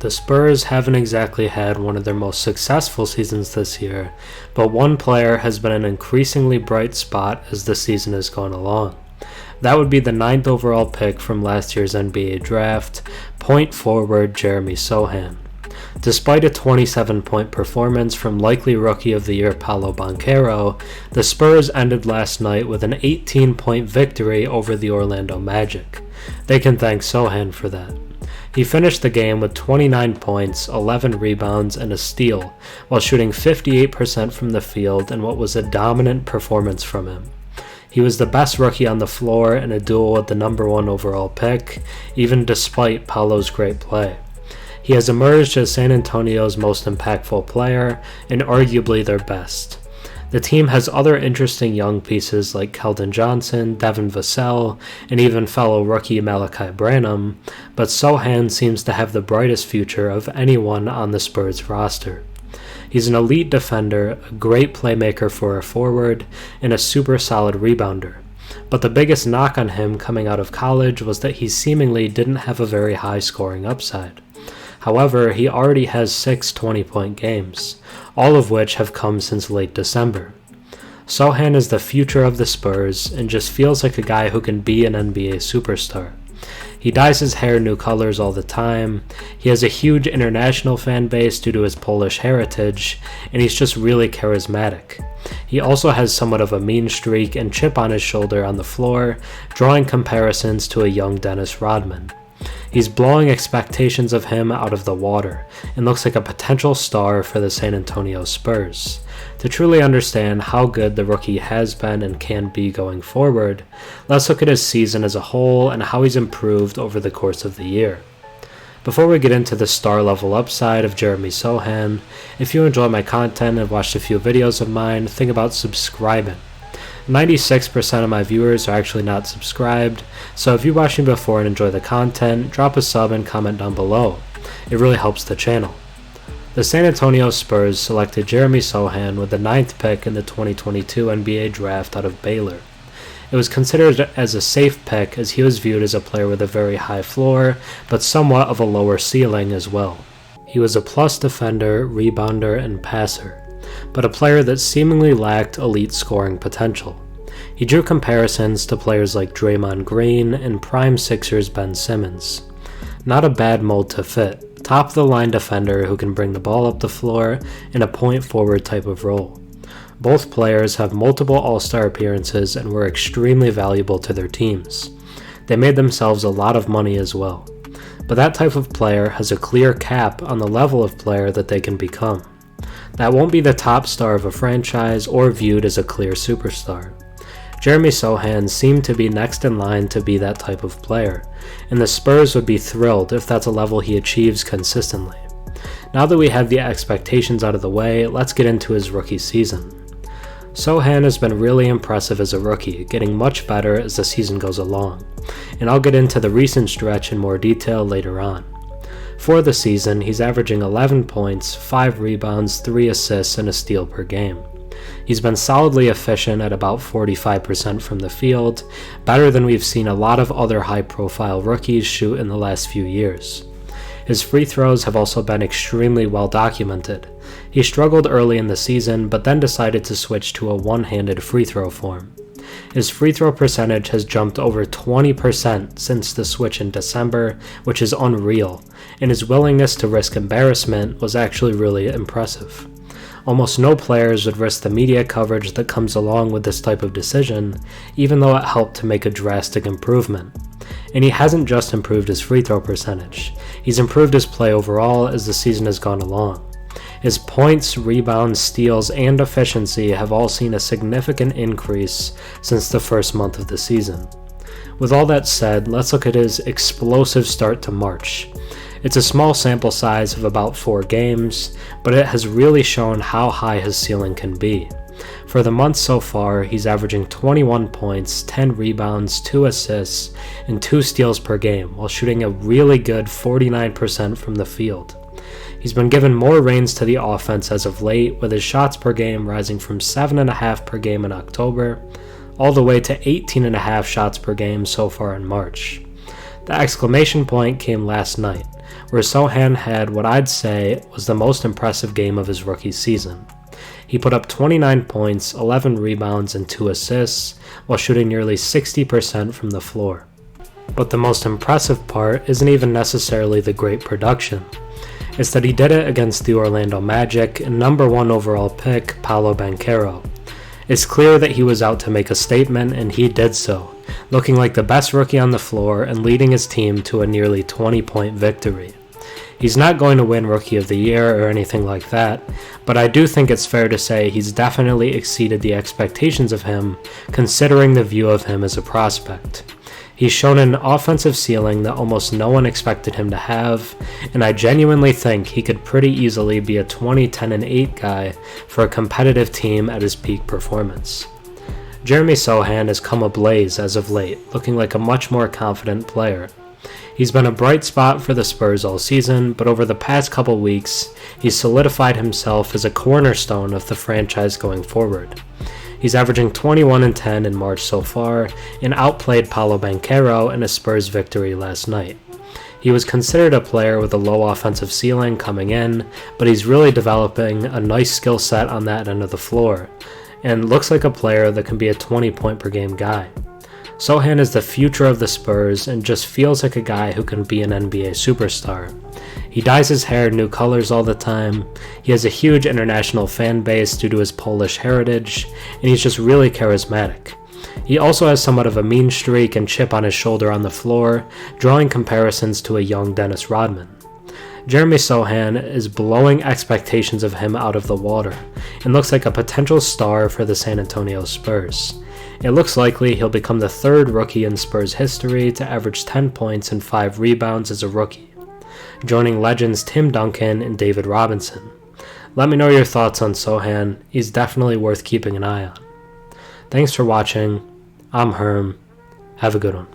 The Spurs haven't exactly had one of their most successful seasons this year, but one player has been an increasingly bright spot as the season has gone along. That would be the 9th overall pick from last year's NBA draft, point forward Jeremy Sohan. Despite a 27-point performance from likely Rookie of the Year Paolo Banchero, the Spurs ended last night with an 18-point victory over the Orlando Magic. They can thank Sohan for that. He finished the game with 29 points, 11 rebounds, and a steal, while shooting 58% from the field in what was a dominant performance from him. He was the best rookie on the floor in a duel with the number 1 overall pick, even despite Paolo's great play. He has emerged as San Antonio's most impactful player, and arguably their best. The team has other interesting young pieces like Keldon Johnson, Devin Vassell, and even fellow rookie Malachi Branham, but Sohan seems to have the brightest future of anyone on the Spurs roster. He's an elite defender, a great playmaker for a forward, and a super solid rebounder. But the biggest knock on him coming out of college was that he seemingly didn't have a very high scoring upside. However, he already has 6 20-point games, all of which have come since late December. Sohan is the future of the Spurs and just feels like a guy who can be an NBA superstar. He dyes his hair new colors all the time, he has a huge international fan base due to his Polish heritage, and he's just really charismatic. He also has somewhat of a mean streak and chip on his shoulder on the floor, drawing comparisons to a young Dennis Rodman. He's blowing expectations of him out of the water and looks like a potential star for the San Antonio Spurs. To truly understand how good the rookie has been and can be going forward, let's look at his season as a whole and how he's improved over the course of the year. Before we get into the star level upside of Jeremy Sohan, if you enjoy my content and have watched a few videos of mine, think about subscribing. 96% of my viewers are actually not subscribed, so if you watched me before and enjoy the content, drop a sub and comment down below. It really helps the channel. The San Antonio Spurs selected Jeremy Sohan with the 9th pick in the 2022 NBA draft out of Baylor. It was considered as a safe pick as he was viewed as a player with a very high floor, but somewhat of a lower ceiling as well. He was a plus defender, rebounder, and passer, but a player that seemingly lacked elite scoring potential. He drew comparisons to players like Draymond Green and prime Sixers Ben Simmons. Not a bad mold to fit, top-of-the-line defender who can bring the ball up the floor in a point-forward type of role. Both players have multiple All-Star appearances and were extremely valuable to their teams. They made themselves a lot of money as well. But that type of player has a clear cap on the level of player that they can become. That won't be the top star of a franchise or viewed as a clear superstar. Jeremy Sohan seemed to be next in line to be that type of player, and the Spurs would be thrilled if that's a level he achieves consistently. Now that we have the expectations out of the way, let's get into his rookie season. Sohan has been really impressive as a rookie, getting much better as the season goes along, and I'll get into the recent stretch in more detail later on. For the season, he's averaging 11 points, 5 rebounds, 3 assists, and a steal per game. He's been solidly efficient at about 45% from the field, better than we've seen a lot of other high-profile rookies shoot in the last few years. His free throws have also been extremely well documented. He struggled early in the season, but then decided to switch to a one-handed free throw form. His free throw percentage has jumped over 20% since the switch in December, which is unreal, and his willingness to risk embarrassment was actually really impressive. Almost no players would risk the media coverage that comes along with this type of decision, even though it helped to make a drastic improvement. And he hasn't just improved his free throw percentage, he's improved his play overall as the season has gone along. His points, rebounds, steals, and efficiency have all seen a significant increase since the first month of the season. With all that said, let's look at his explosive start to March. It's a small sample size of about 4 games, but it has really shown how high his ceiling can be. For the month so far, he's averaging 21 points, 10 rebounds, 2 assists, and 2 steals per game, while shooting a really good 49% from the field. He's been given more reins to the offense as of late, with his shots per game rising from 7.5 per game in October, all the way to 18.5 shots per game so far in March. The exclamation point came last night, where Sohan had what I'd say was the most impressive game of his rookie season. He put up 29 points, 11 rebounds, and 2 assists, while shooting nearly 60% from the floor. But the most impressive part isn't even necessarily the great production. It's that he did it against the Orlando Magic and number 1 overall pick, Paolo Banchero. It's clear that he was out to make a statement, and he did so, looking like the best rookie on the floor and leading his team to a nearly 20-point victory. He's not going to win Rookie of the Year or anything like that, but I do think it's fair to say he's definitely exceeded the expectations of him, considering the view of him as a prospect. He's shown an offensive ceiling that almost no one expected him to have, and I genuinely think he could pretty easily be a 20, 10, and 8 guy for a competitive team at his peak performance. Jeremy Sohan has come ablaze as of late, looking like a much more confident player. He's been a bright spot for the Spurs all season, but over the past couple weeks, he's solidified himself as a cornerstone of the franchise going forward. He's averaging 21 and 10 in March so far, and outplayed Paolo Banchero in a Spurs victory last night. He was considered a player with a low offensive ceiling coming in, but he's really developing a nice skill set on that end of the floor, and looks like a player that can be a 20-point per game guy. Sohan is the future of the Spurs and just feels like a guy who can be an NBA superstar. He dyes his hair new colors all the time, he has a huge international fan base due to his Polish heritage, and he's just really charismatic. He also has somewhat of a mean streak and chip on his shoulder on the floor, drawing comparisons to a young Dennis Rodman. Jeremy Sohan is blowing expectations of him out of the water, and looks like a potential star for the San Antonio Spurs. It looks likely he'll become the 3rd rookie in Spurs history to average 10 points and 5 rebounds as a rookie, joining legends Tim Duncan and David Robinson. Let me know your thoughts on Sohan. He's definitely worth keeping an eye on. Thanks for watching. I'm Herm. Have a good one.